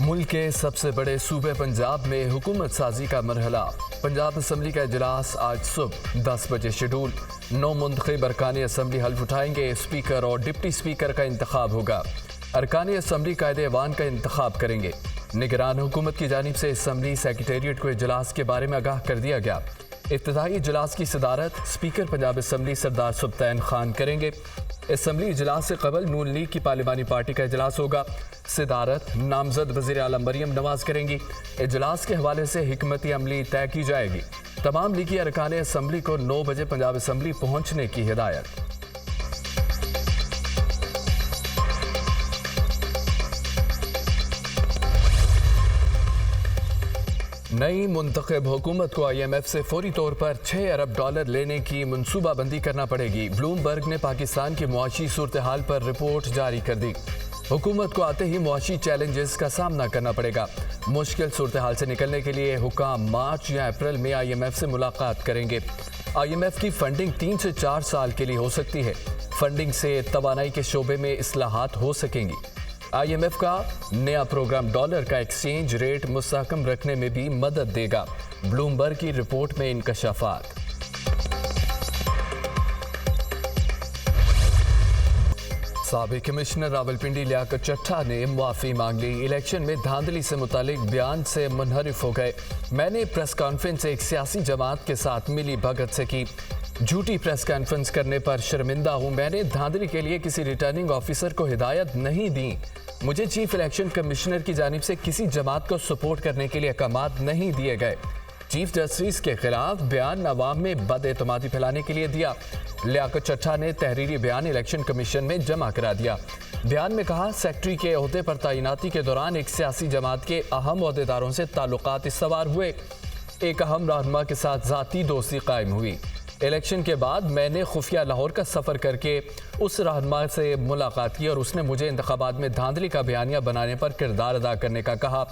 मुल्क के सबसे बड़े सूबे पंजाब में हुकूमत साजी का मरहला। पंजाब असम्बली का इजलास आज सुबह 10 बजे शेड्यूल। 9 मुंतखब अरकान असम्बली हल्फ उठाएंगे। स्पीकर और डिप्टी स्पीकर का इंतखाब होगा। अरकान असम्बली कायदे ऐवान का इंतखाब करेंगे। निगरान हुकूमत की जानिब से असम्बली सेक्रेटेरिएट को इजलास के बारे में आगाह कर दिया गया। इब्तिदाई इजलास की सदारत स्पीकर पंजाब असम्बली सरदार सुल्तान खान करेंगे। असम्बली इजलास से कबल नून लीग की पार्लिमानी पार्टी का इजलास होगा। सदारत नामजद वज़ीर आला मरियम नवाज करेंगी। इजलास के हवाले से हिकमती अमली तय की जाएगी। तमाम लीगी अरकान असम्बली को 9 बजे पंजाब असम्बली पहुंचने की हिदायत। नई मुंतखब हुकूमत को IMF से फौरी तौर पर $6 अरब लेने की मनसूबाबंदी करना पड़ेगी। ब्लूमबर्ग ने पाकिस्तान की मुआशी सूरत हाल पर रिपोर्ट जारी कर दी। हुकूमत को आते ही मुआशी चैलेंजेस का सामना करना पड़ेगा। मुश्किल सूरत हाल से निकलने के लिए हुकाम मार्च या अप्रैल में IMF से मुलाकात करेंगे। IMF की फंडिंग 3 से 4 साल के लिए हो सकती है। फंडिंग से तवानाई के शोबे में इस्लाहात हो सकेंगी। IMF का नया प्रोग्राम डॉलर का एक्सचेंज रेट मुस्तहकम रखने में भी मदद देगा। ब्लूमबर्ग की रिपोर्ट में इंकशाफात। साबिक कमिश्नर रावलपिंडी लियाकत चट्टा ने मुआफ़ी मांग ली। इलेक्शन में धांधली से मुतालिक बयान से मुनहरिफ हो गए। मैंने प्रेस कॉन्फ्रेंस एक सियासी जमात के साथ मिली भगत से की। झूठी प्रेस कॉन्फ्रेंस करने पर शर्मिंदा हूं। मैंने धांधली के लिए किसी रिटर्निंग ऑफिसर को हिदायत नहीं दी। मुझे चीफ इलेक्शन कमिश्नर की जानिब से किसी जमात को सपोर्ट करने के लिए अहकामात नहीं दिए गए। चीफ जस्टिस के खिलाफ बयान अवाम में बदएतमादी फैलाने के लिए दिया। लियाकत चट्टा ने तहरीरी बयान इलेक्शन कमीशन में जमा करा दिया। बयान में कहा, सेक्रेटरी के ओहदे पर तैनाती के दौरान एक सियासी जमात के अहम ओहदेदारों से ताल्लुकात इस्तवार हुए। एक अहम रहनुमा के साथ ज़ाती दोस्ती कायम हुई। इलेक्शन के बाद मैंने खुफिया लाहौर का सफ़र करके उस रहनुमा से मुलाकात की और उसने मुझे इंतखाबात में धांधली का बयानिया बनाने पर किरदार अदा करने का कहा।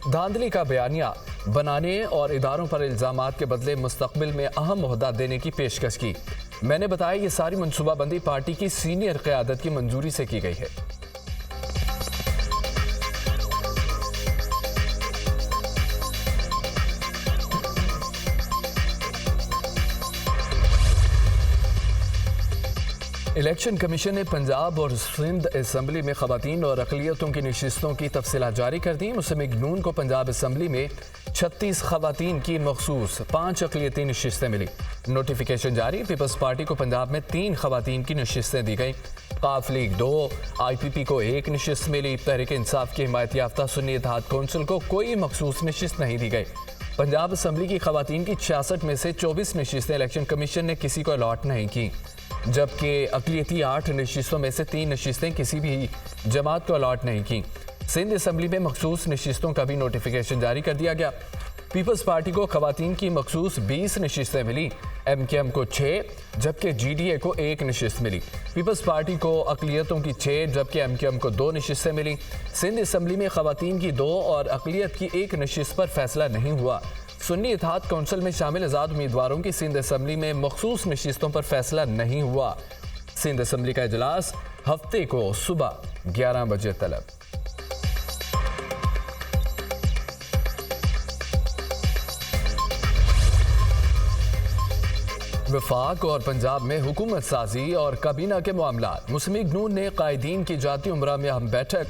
धांधली का बयानिया बनाने और इदारों पर इल्ज़ामात के बदले मुस्तकबिल में अहम ओहदा देने की पेशकश की। मैंने बताया, ये सारी मनसूबाबंदी पार्टी की सीनियर क़यादत की मंजूरी से की गई है। इलेक्शन कमीशन ने पंजाब और सिंध असम्बली में खवातीन और अक़लियतों की नशिस्तों की तफसीलात जारी कर दी। मुस्लिम लीग नून को पंजाब असम्बली में 36 खवातीन की मखसूस 5 अक़लियती नशिस्तें मिली। नोटिफिकेशन जारी। पीपल्स पार्टी को पंजाब में 3 खवातीन की नशिस्तें दी गई। काफ लीग 2, IPP को 1 नशिस्त मिली। तहरीक इंसाफ की हिमायत याफ्ता सुन्नी इत्तेहाद कौंसिल को कोई मखसूस नशिस्त नहीं दी गई। पंजाब असम्बली की खवातीन की 66 में से 24 नशिस्तें इलेक्शन कमीशन ने किसी को अलॉट नहीं की, जबकि अक़लियती 8 नशिस्तों में से 3 नशिस्तें किसी भी जमात को अलॉट नहीं की। सिंध असम्बली में मखसूस नशिस्तों का भी नोटिफिकेशन जारी कर दिया गया। पीपल्स पार्टी को खवातीन की मखसूस 20 नशिस्तें मिली। MKM को 6, जबकि GDA को 1 नशिस्त मिली। पीपल्स पार्टी को अक़लियतों की 6, जबकि MKM को 2 नशिस्तें मिली। सिंध असम्बली में खवातीन की 2 और अक़लियत की 1 नशिस्त पर फैसला नहीं हुआ। सुन्नी इत्तेहाद कौंसिल में शामिल आज़ाद उम्मीदवारों की सिंध असम्बली में मखसूस नशिस्तों पर फैसला नहीं हुआ। सिंध असम्बली का इजलास हफ्ते को सुबह 11 बजे तलब। वफाक और पंजाब में हुकूमत साजी और काबीना के मामला। मुस्लिम लीग नून ने कायदीन की जाती उमरा में अहम बैठक।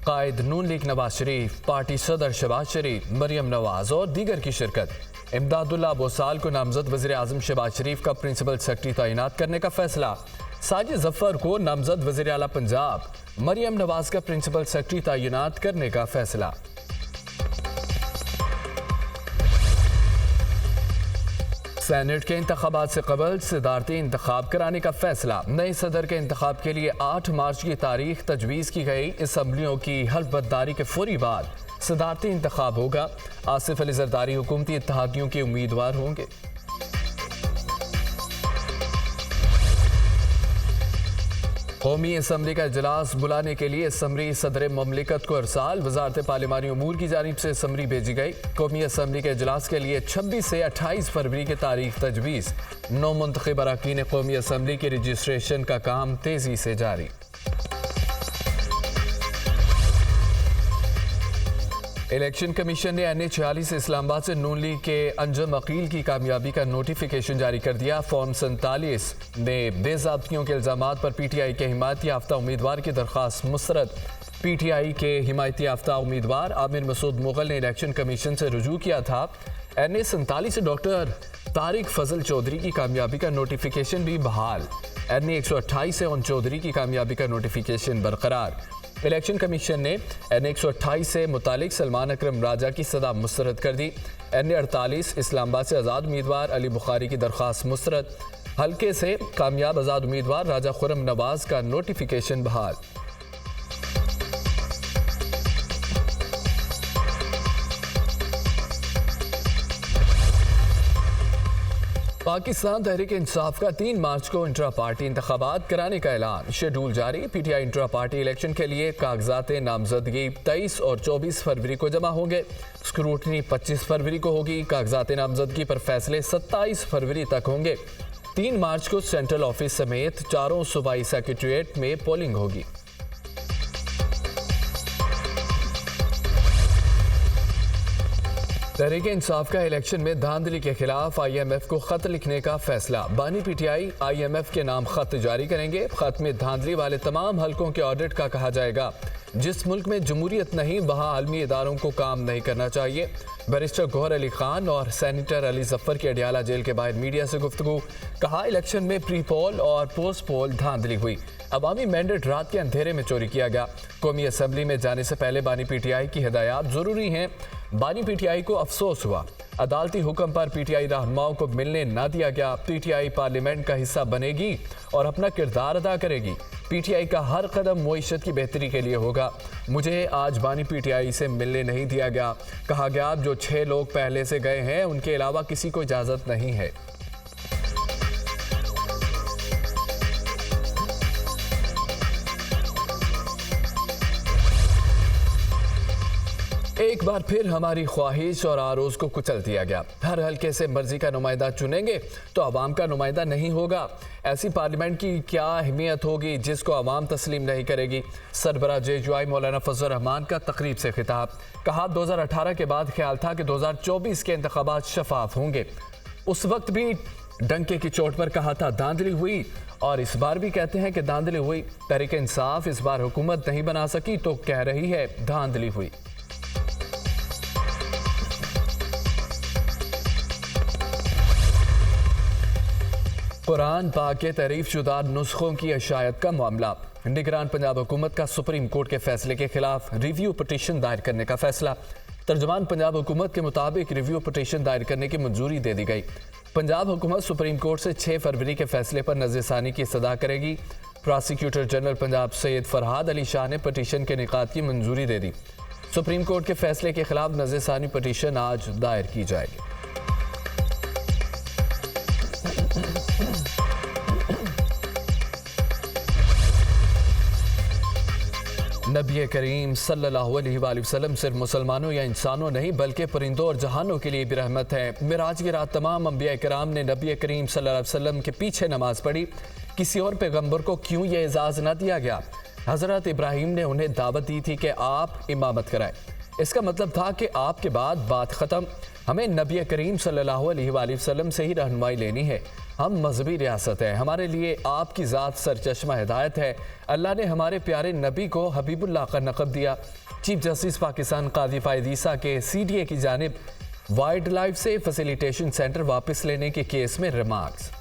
कायद नून लीग नवाज शरीफ, पार्टी सदर शहबाज शरीफ, मरियम नवाज और दीगर की शिरकत। इमदादुल्लाह बोसाल को नामजद वज़ीर आज़म शहबाज शरीफ का प्रिंसिपल सेक्रेटरी तैनात करने का फैसला। साजिद जफर को नामजद वज़ीर आला पंजाब, मरियम नवाज का प्रिंसिपल सेक्रेटरी तैनात करने का फैसला। सेनेट के इंतखाबात से कबल सदारती इंतखाब कराने का फैसला। नए सदर के इंतखाब के लिए 8 मार्च की तारीख तजवीज़ की गई। असम्बलियों की हल्फबर्दारी के फौरी बाद सदारती इंतखाब होगा। आसिफ अली जरदारी हुकूमती इत्तेहादियों के उम्मीदवार होंगे। कौमी असम्बली का इजलास बुलाने के लिए असम्बली सदर ममलिकत को अरसाल। वजारत पार्लिमानी उमूर की जानिब से असम्बली भेजी गई। कौमी असम्बली के इजलास के लिए 26 से 28 फरवरी की तारीख तजवीज़। 9 मुंतखब अरकान कौमी असम्बली के रजिस्ट्रेशन का काम तेजी से जारी। इलेक्शन कमीशन ने NA-46 इस्लामाबाद से नून लीग के अंजम अकील की कामयाबी का नोटिफिकेशन जारी कर दिया। फॉर्म 47 में बेज़ाब्तियों के इल्जामात पर PTI के हिमायती याफ्ता उम्मीदवार की दरख्वास्त मुस्तरद। PTI के हिमायती याफ्ता उम्मीदवार आमिर मसूद मुगल ने इलेक्शन कमीशन से रुजू किया था। NA-47 से डॉक्टर तारिक फजल चौधरी की कामयाबी का नोटिफिकेशन भी बहाल। NA-128 से उन चौधरी की कामयाबी का नोटिफिकेशन बरकरार। इलेक्शन कमीशन ने NA-128 से मुतालिक सलमान अकरम राजा की सदा मुस्तरद कर दी। NA-48 इस्लामाबाद से आज़ाद उम्मीदवार अली बुखारी की दरख्वास्त मुस्तरद। हल्के से कामयाब आज़ाद उम्मीदवार राजा खुर्रम नवाज का नोटिफिकेशन बहाल। पाकिस्तान तहरीक इंसाफ का 3 मार्च को इंट्रा पार्टी इंतखाबात कराने का ऐलान। शेड्यूल जारी। PTI इंट्रा पार्टी इलेक्शन के लिए कागजात नामजदगी 23 और 24 फरवरी को जमा होंगे। स्क्रूटनी 25 फरवरी को होगी। कागजात नामजदगी पर फैसले 27 फरवरी तक होंगे। 3 मार्च को सेंट्रल ऑफिस समेत 4 सूबाई सेक्रेटेरिएट में पोलिंग होगी। तहरीक इंसाफ का इलेक्शन में धांधली के खिलाफ IMF को खत लिखने का फैसला। बानी PTI IMF के नाम खत जारी करेंगे। खत में धांधली वाले तमाम हलकों के ऑडिट का कहा जाएगा। जिस मुल्क में जमहूरियत नहीं वहाँ आलमी इदारों को काम नहीं करना चाहिए। बैरिस्टर गौहर अली खान और सेनेटर अली जफर की अडियाला जेल के बाहर मीडिया से गुफ्तगू। कहा इलेक्शन में प्री पोल और पोस्ट पोल धांधली हुई। अवामी मैंडेट रात के अंधेरे में चोरी किया गया। कौमी असम्बली में जाने से पहले बानी PTI की हिदायत जरूरी हैं। बानी PTI को अफसोस हुआ। अदालती हुक्म पर PTI रहनुमाओं को मिलने न दिया गया। PTI पार्लियामेंट का हिस्सा बनेगी और अपना किरदार अदा करेगी। PTI का हर कदम मईशत की बेहतरी के लिए होगा। मुझे आज बानी PTI से मिलने नहीं दिया गया। कहा गया जो 6 लोग पहले से गए हैं उनके अलावा किसी को इजाज़त नहीं है। एक बार फिर हमारी ख्वाहिश और आरोज को कुचल दिया गया। हर हल्के से मर्जी का नुमाइंदा चुनेंगे तो अवाम का नुमाइंदा नहीं होगा। ऐसी पार्लियामेंट की क्या अहमियत होगी जिसको अवाम तस्लीम नहीं करेगी। सरबरा JUI मौलाना फजल रहमान का तकरीब से खिताब। कहा 2018 के बाद ख्याल था कि 2024 के इंतखाबात शफाफ होंगे। उस वक्त भी डंके की चोट पर कहा था धांधली हुई और इस बार भी कहते हैं कि धांधली हुई। तहरीक इंसाफ इस बार हुकूमत नहीं बना सकी तो कह रही है धांधली हुई। कुरान पाक के तहरीफ शुदा नुस्खों की अशायत का मामला। निगरान पंजाब हुकूमत का सुप्रीम कोर्ट के फैसले के खिलाफ रिव्यू पिटीशन दायर करने का फैसला। तर्जुमान पंजाब हुकूमत के मुताबिक रिव्यू पिटीशन दायर करने की मंजूरी दे दी गई। पंजाब हुकूमत सुप्रीम कोर्ट से 6 फरवरी के फैसले पर नज़रसानी की इस्तदा करेगी। प्रोसिक्यूटर जनरल पंजाब सैयद फरहाद अली शाह ने पिटीशन के निकात की मंजूरी दे दी। सुप्रीम कोर्ट के फैसले के खिलाफ नज़रसानी पिटीशन आज दायर की जाएगी। नबी करीम सल्लल्लाहु अलैहि वसल्लम सिर्फ मुसलमानों या इंसानों नहीं बल्कि परिंदों और जहानों के लिए भी रहमत है। मिराज की रात तमाम अंबिया कराम ने नबी करीम सल्लल्लाहु अलैहि वसल्लम के पीछे नमाज पढ़ी। किसी और पैगंबर को क्यों यह एजाज़ न दिया गया? हज़रत इब्राहीम ने उन्हें दावत दी थी कि आप इमामत कराएं। इसका मतलब था कि आपके बाद बात ख़त्म। हमें नबी करीम सल्लल्लाहु अलैहि वसल्लम से ही रहनुमाई लेनी है। हम मजहबी रियासत है। हमारे लिए आपकी ज़ात सरचश्मा हिदायत है। अल्लाह ने हमारे प्यारे नबी को हबीबुल्लाह का नक़ब दिया। चीफ जस्टिस पाकिस्तान काजी फ़ायद ईसा के CDA की जानिब वाइल्ड लाइफ से फैसिलिटेशन सेंटर वापस लेने के केस में रिमार्क्स।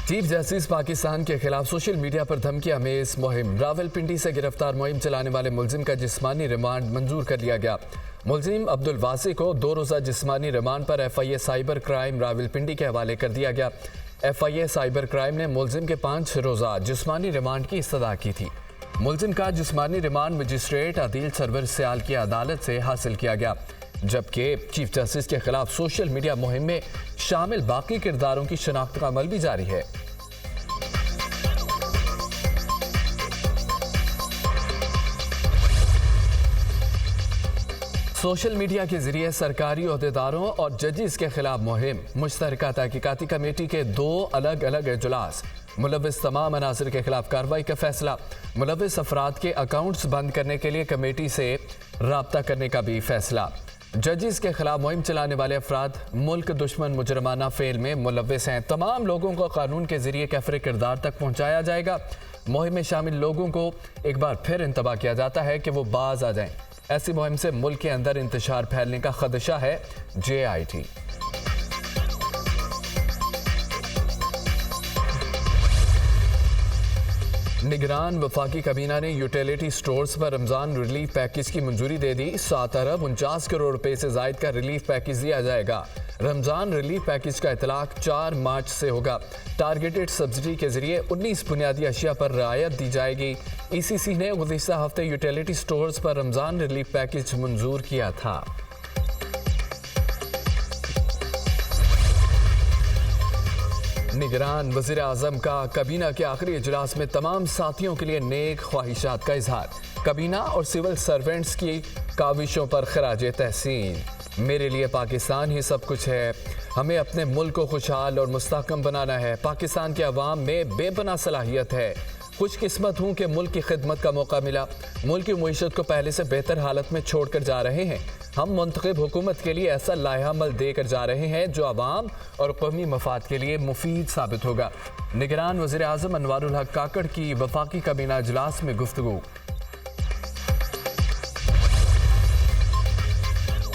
चीफ जस्टिस पाकिस्तान के खिलाफ सोशल मीडिया पर धमकी आमेज मुहिम। रावलपिंडी से गिरफ्तार मुहिम चलाने वाले मुलजिम का जिस्मानी रिमांड मंजूर कर लिया गया। मुलजिम अब्दुल वासी को 2 रोज़ा जिस्मानी रिमांड पर FIA साइबर क्राइम रावलपिंडी के हवाले कर दिया गया। FIA साइबर क्राइम ने मुलजिम के 5 रोज़ा जिस्मानी रिमांड की इस्तदा की थी। मुलजिम का जिस्मानी रिमांड मजिस्ट्रेट आदिल सरवर सियाल की अदालत से हासिल किया गया, जबकि चीफ जस्टिस के खिलाफ सोशल मीडिया मुहिम में शामिल बाकी किरदारों की शनाख्त का अमल भी जारी है। सोशल मीडिया के जरिए सरकारी अहदेदारों और जजेस के खिलाफ मुहिम। मुश्तरका तहकीकाती कमेटी के 2 अलग अलग इजलास। मुलव्विस तमाम अनासर के खिलाफ कार्रवाई का फैसला। मुलव्विस अफराद के अकाउंट्स बंद करने के लिए कमेटी से राब्ता करने का भी फैसला। जजेस के खिलाफ मुहिम चलाने वाले अफराद मुल्क दुश्मन मुजरमाना फेल में मुलव्विस हैं। तमाम लोगों को कानून के जरिए कैफरे किरदार तक पहुँचाया जाएगा। मुहिम में शामिल लोगों को एक बार फिर इंतबाह किया जाता है कि वो बाज आ जाएं। ऐसी मुहिम से मुल्क के अंदर इंतशार फैलने का खदशा है। JIT निगरान वफाकी काबीना ने यूटिलिटी स्टोर्स पर रमजान रिलीफ पैकेज की मंजूरी दे दी। 7 अरब 49 करोड़ रुपए से जायद का रिलीफ पैकेज दिया जाएगा। रमजान रिलीफ पैकेज का इतलाक 4 मार्च से होगा। टारगेटेड सब्सिडी के जरिए 19 बुनियादी अशिया पर रियायत दी जाएगी। ECC ने गुज़िश्ता हफ्ते यूटिलिटी स्टोर्स पर रमजान रिलीफ पैकेज मंजूर किया था। निगरान वज़ीर आज़म का काबीना के आखिरी इजलास में तमाम साथियों के लिए नेक ख्वाहिशात का इजहार। काबीना और सिविल सर्वेंट्स की काविशों पर खराज तहसीन। मेरे लिए पाकिस्तान ही सब कुछ है। हमें अपने मुल्क को खुशहाल और मुस्तहकम बनाना है। पाकिस्तान के अवाम में बेपनाह सलाहियत है। खुशकिस्मत हूँ कि मुल्क की खिदमत का मौका मिला। मुल्क की मईशत को पहले से बेहतर हालत में छोड़कर जा रहे हैं। हम मुंतखब हुकूमत के लिए ऐसा लाहेअमल देकर जा रहे हैं जो अवाम और कौमी मफाद के लिए मुफीद साबित होगा। निगरान वज़ीर आज़म अनवारुल हक काकड़ की वफाकी काबीना इजलास में गुफ्तगू।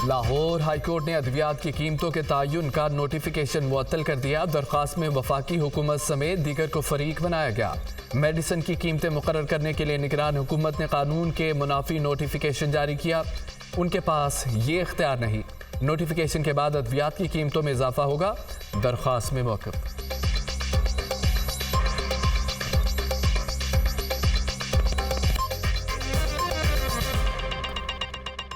लाहौर हाईकोर्ट ने अद्वियात की कीमतों के तयन का नोटिफिकेशन मुअत्तल कर दिया। दरख्वास्त में वफाकी हुकूमत समेत दीगर को फरीक बनाया गया। मेडिसिन की कीमतें मुकर्रर करने के लिए निगरान हुकूमत ने कानून के मुनाफी नोटिफिकेशन जारी किया। उनके पास ये इख्तियार नहीं। नोटिफिकेशन के बाद अद्वियात की कीमतों में इजाफा होगा। दरख्वास्त में मौक़िफ़।